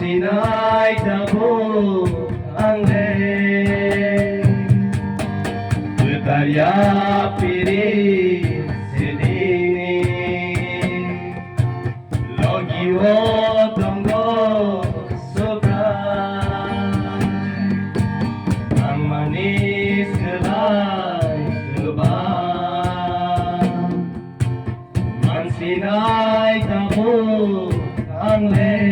Sinai tabo angre Betarya piri sedini Logi wo tonggo sobrai Ang manis kelai kebang Man Sinai tabo angre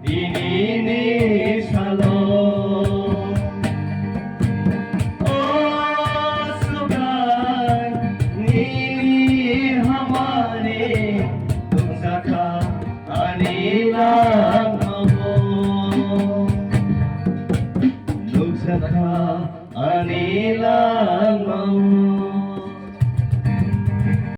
Ini shalom